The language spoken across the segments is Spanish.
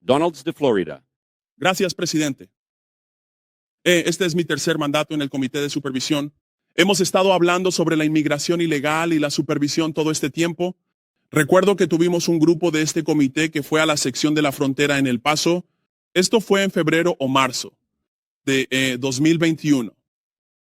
Donalds de Florida. Gracias, presidente. Este es mi tercer mandato en el Comité de Supervisión. Hemos estado hablando sobre la inmigración ilegal y la supervisión todo este tiempo. Recuerdo que tuvimos un grupo de este comité que fue a la sección de la frontera en El Paso. Esto fue en febrero o marzo de 2021.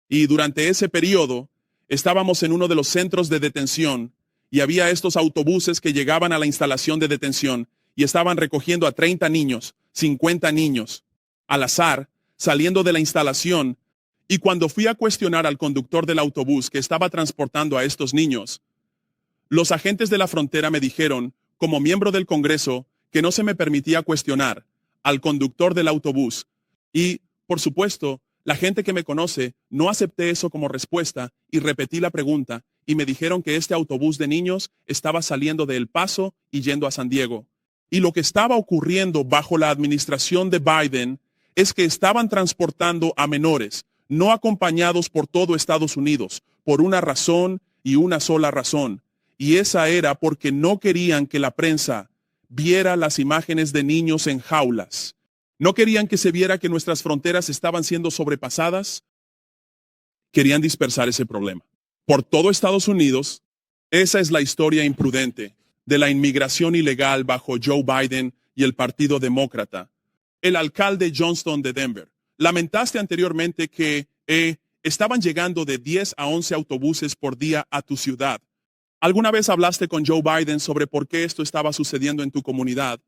Y durante ese periodo estábamos en uno de los centros de detención y había estos autobuses que llegaban a la instalación de detención y estaban recogiendo a 30 niños, 50 niños, al azar, saliendo de la instalación. Y cuando fui a cuestionar al conductor del autobús que estaba transportando a estos niños, los agentes de la frontera me dijeron, como miembro del Congreso, que no se me permitía cuestionar al conductor del autobús. Y, por supuesto, la gente que me conoce, no acepté eso como respuesta y repetí la pregunta y me dijeron que este autobús de niños estaba saliendo de El Paso y yendo a San Diego. Y lo que estaba ocurriendo bajo la administración de Biden es que estaban transportando a menores, no acompañados por todo Estados Unidos, por una razón y una sola razón. Y esa era porque no querían que la prensa viera las imágenes de niños en jaulas. No querían que se viera que nuestras fronteras estaban siendo sobrepasadas. Querían dispersar ese problema. Por todo Estados Unidos, esa es la historia imprudente de la inmigración ilegal bajo Joe Biden y el Partido Demócrata. El alcalde Johnston de Denver. Lamentaste anteriormente que estaban llegando de 10 a 11 autobuses por día a tu ciudad. ¿Alguna vez hablaste con Joe Biden sobre por qué esto estaba sucediendo en tu comunidad?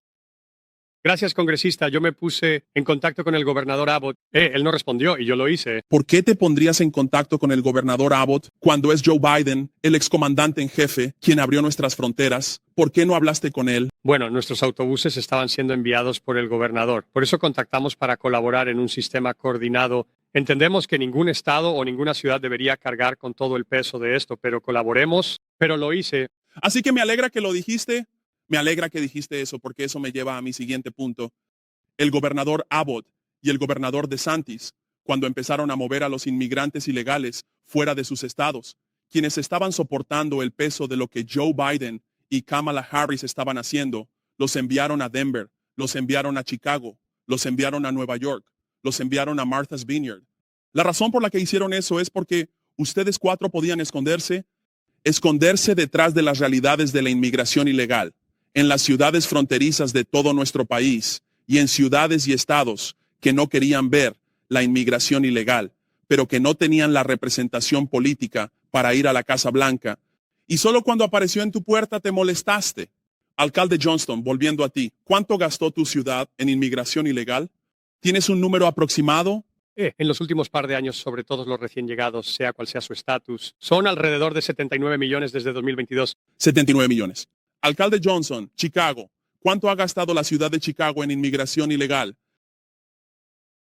Gracias, congresista. Yo me puse en contacto con el gobernador Abbott. Él no respondió y yo lo hice. ¿Por qué te pondrías en contacto con el gobernador Abbott cuando es Joe Biden, el excomandante en jefe, quien abrió nuestras fronteras? ¿Por qué no hablaste con él? Bueno, nuestros autobuses estaban siendo enviados por el gobernador. Por eso contactamos para colaborar en un sistema coordinado. Entendemos que ningún estado o ninguna ciudad debería cargar con todo el peso de esto, pero colaboremos. Pero lo hice. Así que me alegra que lo dijiste. Me alegra que dijiste eso porque eso me lleva a mi siguiente punto. El gobernador Abbott y el gobernador DeSantis, cuando empezaron a mover a los inmigrantes ilegales fuera de sus estados, quienes estaban soportando el peso de lo que Joe Biden y Kamala Harris estaban haciendo, los enviaron a Denver, los enviaron a Chicago, los enviaron a Nueva York, los enviaron a Martha's Vineyard. La razón por la que hicieron eso es porque ustedes cuatro podían esconderse detrás de las realidades de la inmigración ilegal en las ciudades fronterizas de todo nuestro país y en ciudades y estados que no querían ver la inmigración ilegal, pero que no tenían la representación política para ir a la Casa Blanca. Y solo cuando apareció en tu puerta te molestaste. Alcalde Johnston, volviendo a ti, ¿cuánto gastó tu ciudad en inmigración ilegal? ¿Tienes un número aproximado? En los últimos par de años, sobre todos los recién llegados, sea cual sea su estatus, son alrededor de 79 millones desde 2022. 79 millones. Alcalde Johnson, Chicago, ¿cuánto ha gastado la ciudad de Chicago en inmigración ilegal?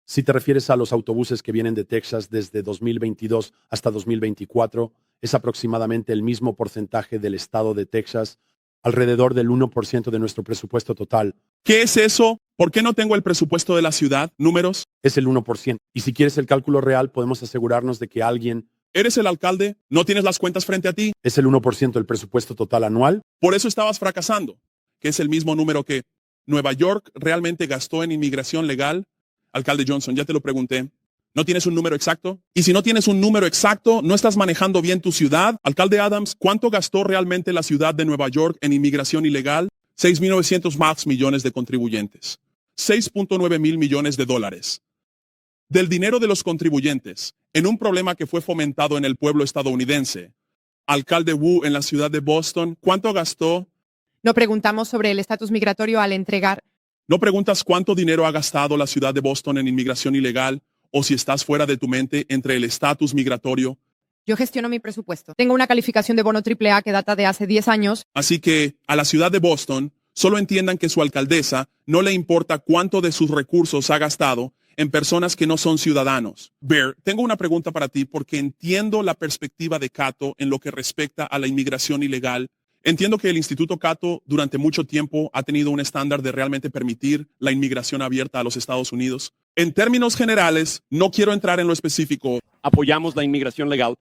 Si te refieres a los autobuses que vienen de Texas desde 2022 hasta 2024, es aproximadamente el mismo porcentaje del estado de Texas, alrededor del 1% de nuestro presupuesto total. ¿Qué es eso? ¿Por qué no tengo el presupuesto de la ciudad? ¿Números? Es el 1%. Y si quieres el cálculo real, podemos asegurarnos de que alguien... ¿Eres el alcalde? ¿No tienes las cuentas frente a ti? Es el 1% del presupuesto total anual. Por eso estabas fracasando, que es el mismo número que Nueva York realmente gastó en inmigración legal. Alcalde Johnson, ya te lo pregunté. ¿No tienes un número exacto? Y si no tienes un número exacto, ¿no estás manejando bien tu ciudad? Alcalde Adams, ¿cuánto gastó realmente la ciudad de Nueva York en inmigración ilegal? 6.900 más millones de contribuyentes. 6.9 mil millones de dólares. Del dinero de los contribuyentes, en un problema que fue fomentado en el pueblo estadounidense. Alcalde Wu, en la ciudad de Boston, ¿cuánto gastó? No preguntamos sobre el estatus migratorio al entregar. ¿No preguntas cuánto dinero ha gastado la ciudad de Boston en inmigración ilegal? O si estás fuera de tu mente entre el estatus migratorio. Yo gestiono mi presupuesto. Tengo una calificación de bono AAA que data de hace 10 años. Así que a la ciudad de Boston solo entiendan que su alcaldesa no le importa cuánto de sus recursos ha gastado en personas que no son ciudadanos. Bear, tengo una pregunta para ti porque entiendo la perspectiva de Cato en lo que respecta a la inmigración ilegal. Entiendo que el Instituto Cato durante mucho tiempo ha tenido un estándar de realmente permitir la inmigración abierta a los Estados Unidos. En términos generales, no quiero entrar en lo específico. Apoyamos la inmigración legal.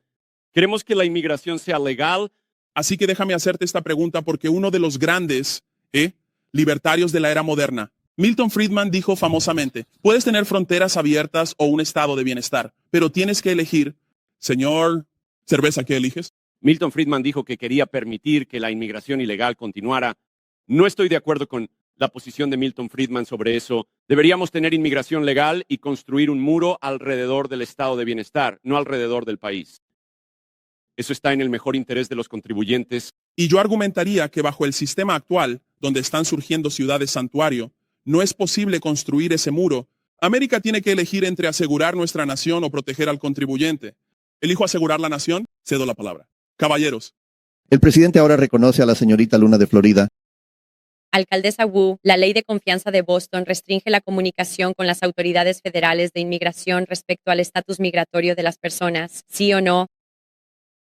Queremos que la inmigración sea legal. Así que déjame hacerte esta pregunta porque uno de los grandes libertarios de la era moderna, Milton Friedman dijo famosamente, puedes tener fronteras abiertas o un estado de bienestar, pero tienes que elegir. Señor, cerveza, ¿qué eliges? Milton Friedman dijo que quería permitir que la inmigración ilegal continuara. No estoy de acuerdo con la posición de Milton Friedman sobre eso. Deberíamos tener inmigración legal y construir un muro alrededor del estado de bienestar, no alrededor del país. Eso está en el mejor interés de los contribuyentes. Y yo argumentaría que bajo el sistema actual, donde están surgiendo ciudades santuario, no es posible construir ese muro. América tiene que elegir entre asegurar nuestra nación o proteger al contribuyente. ¿Elijo asegurar la nación? Cedo la palabra. Caballeros. El presidente ahora reconoce a la señorita Luna de Florida. Alcaldesa Wu, la ley de confianza de Boston restringe la comunicación con las autoridades federales de inmigración respecto al estatus migratorio de las personas, ¿sí o no?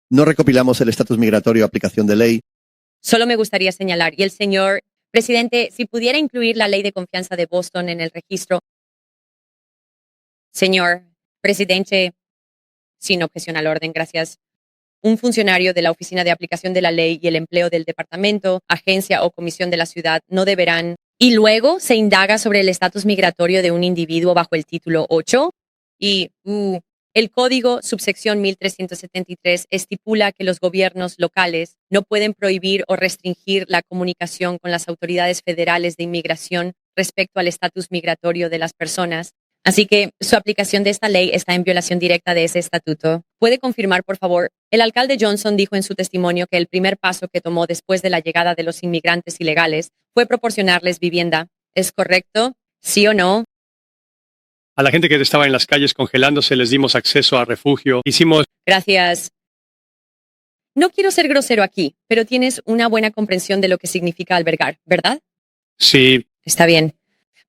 No recopilamos el estatus migratorio aplicación de ley. Solo me gustaría señalar, y el señor presidente, si pudiera incluir la ley de confianza de Boston en el registro. Señor presidente, sin objeción al orden, gracias. Un funcionario de la Oficina de Aplicación de la Ley y el Empleo del Departamento, agencia o comisión de la ciudad no deberán. Y luego se indaga sobre el estatus migratorio de un individuo bajo el título 8 y el código subsección 1373 estipula que los gobiernos locales no pueden prohibir o restringir la comunicación con las autoridades federales de inmigración respecto al estatus migratorio de las personas. Así que su aplicación de esta ley está en violación directa de ese estatuto. ¿Puede confirmar, por favor? El alcalde Johnson dijo en su testimonio que el primer paso que tomó después de la llegada de los inmigrantes ilegales fue proporcionarles vivienda. ¿Es correcto? ¿Sí o no? A la gente que estaba en las calles congelándose les dimos acceso a refugio. Hicimos... Gracias. No quiero ser grosero aquí, pero tienes una buena comprensión de lo que significa albergar, ¿verdad? Sí, Está bien.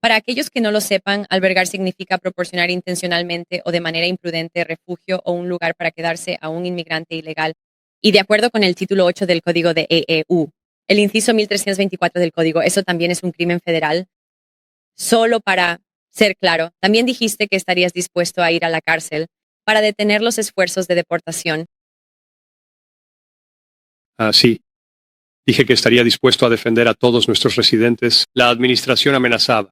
Para aquellos que no lo sepan, albergar significa proporcionar intencionalmente o de manera imprudente refugio o un lugar para quedarse a un inmigrante ilegal. Y de acuerdo con el título 8 del Código de EEU, el inciso 1324 del Código, eso también es un crimen federal. Solo para ser claro, también dijiste que estarías dispuesto a ir a la cárcel para detener los esfuerzos de deportación. sí. Dije que estaría dispuesto a defender a todos nuestros residentes. La administración amenazaba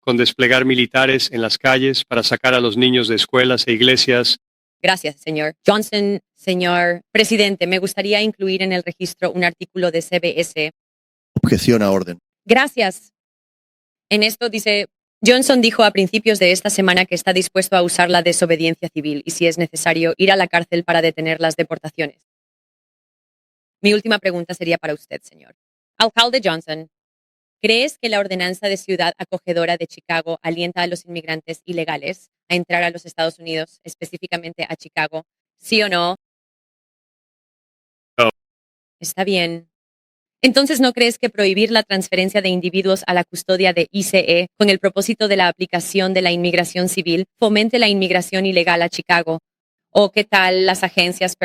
con desplegar militares en las calles para sacar a los niños de escuelas e iglesias. Gracias, señor Johnson. Señor presidente, me gustaría incluir en el registro un artículo de CBS. Objeción a orden. Gracias. En esto dice, Johnson dijo a principios de esta semana que está dispuesto a usar la desobediencia civil y si es necesario ir a la cárcel para detener las deportaciones. Mi última pregunta sería para usted, señor. Alcalde Johnson, ¿crees que la ordenanza de ciudad acogedora de Chicago alienta a los inmigrantes ilegales a entrar a los Estados Unidos, específicamente a Chicago? ¿Sí o no? No. Está bien. Entonces, ¿no crees que prohibir la transferencia de individuos a la custodia de ICE con el propósito de la aplicación de la inmigración civil fomente la inmigración ilegal a Chicago? ¿O qué tal las agencias,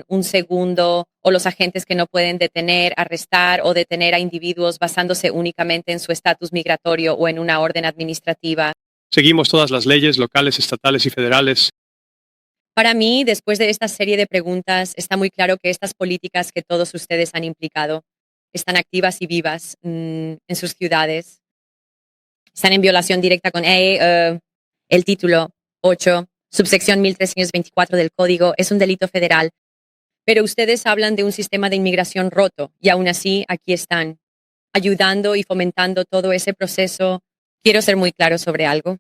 un segundo, o los agentes que no pueden detener, arrestar o detener a individuos basándose únicamente en su estatus migratorio o en una orden administrativa? Seguimos todas las leyes locales, estatales y federales. Para mí, después de esta serie de preguntas, está muy claro que estas políticas que todos ustedes han implicado están activas y vivas en sus ciudades. Están en violación directa con el título 8, subsección 1324 del Código. Es un delito federal. Pero ustedes hablan de un sistema de inmigración roto y aún así aquí están, ayudando y fomentando todo ese proceso. Quiero ser muy claro sobre algo.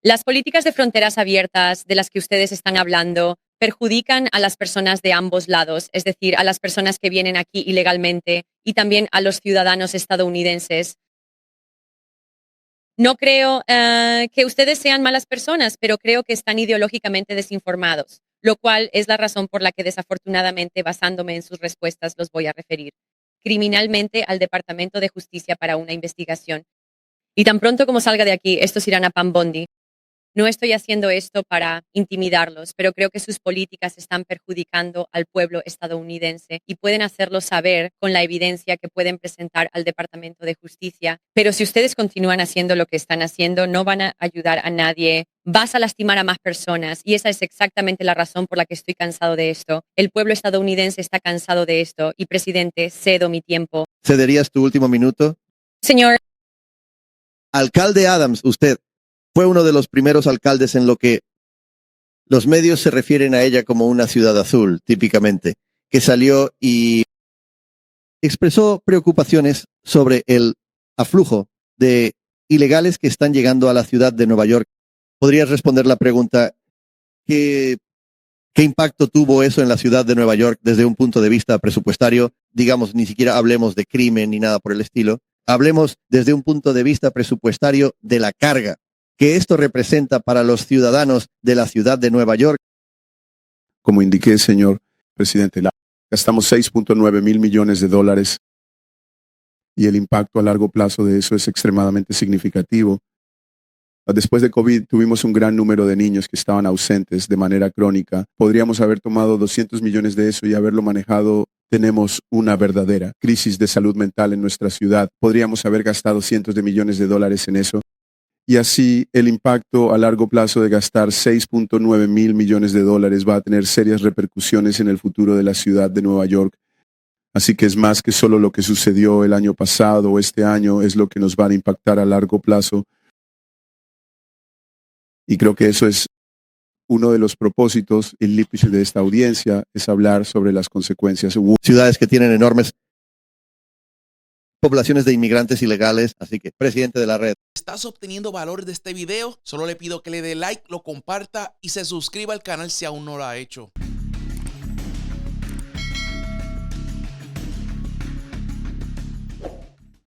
Las políticas de fronteras abiertas de las que ustedes están hablando perjudican a las personas de ambos lados, es decir, a las personas que vienen aquí ilegalmente y también a los ciudadanos estadounidenses. No creo que ustedes sean malas personas, pero creo que están ideológicamente desinformados, lo cual es la razón por la que desafortunadamente, basándome en sus respuestas, los voy a referir criminalmente al Departamento de Justicia para una investigación. Y tan pronto como salga de aquí, estos irán a Pam Bondi. No estoy haciendo esto para intimidarlos, pero creo que sus políticas están perjudicando al pueblo estadounidense y pueden hacerlo saber con la evidencia que pueden presentar al Departamento de Justicia. Pero si ustedes continúan haciendo lo que están haciendo, no van a ayudar a nadie. Vas a lastimar a más personas y esa es exactamente la razón por la que estoy cansado de esto. El pueblo estadounidense está cansado de esto y, presidente, cedo mi tiempo. ¿Cederías tu último minuto? Señor. Alcalde Adams, usted fue uno de los primeros alcaldes en lo que los medios se refieren a ella como una ciudad azul, típicamente, que salió y expresó preocupaciones sobre el aflujo de ilegales que están llegando a la ciudad de Nueva York. ¿Podrías responder la pregunta, ¿qué impacto tuvo eso en la ciudad de Nueva York desde un punto de vista presupuestario? Digamos, ni siquiera hablemos de crimen ni nada por el estilo. Hablemos desde un punto de vista presupuestario de la carga que esto representa para los ciudadanos de la ciudad de Nueva York. Como indiqué, señor presidente, gastamos 6.9 mil millones de dólares y el impacto a largo plazo de eso es extremadamente significativo. Después de COVID tuvimos un gran número de niños que estaban ausentes de manera crónica. Podríamos haber tomado 200 millones de eso y haberlo manejado. Tenemos una verdadera crisis de salud mental en nuestra ciudad. Podríamos haber gastado cientos de millones de dólares en eso. Y así el impacto a largo plazo de gastar 6.9 mil millones de dólares va a tener serias repercusiones en el futuro de la ciudad de Nueva York. Así que es más que solo lo que sucedió el año pasado o este año, es lo que nos va a impactar a largo plazo. Y creo que eso es uno de los propósitos de esta audiencia, es hablar sobre las consecuencias. Ciudades que tienen enormes poblaciones de inmigrantes ilegales, así que, presidente de la red. ¿Estás obteniendo valor de este video? Solo le pido que le dé like, lo comparta y se suscriba al canal si aún no lo ha hecho.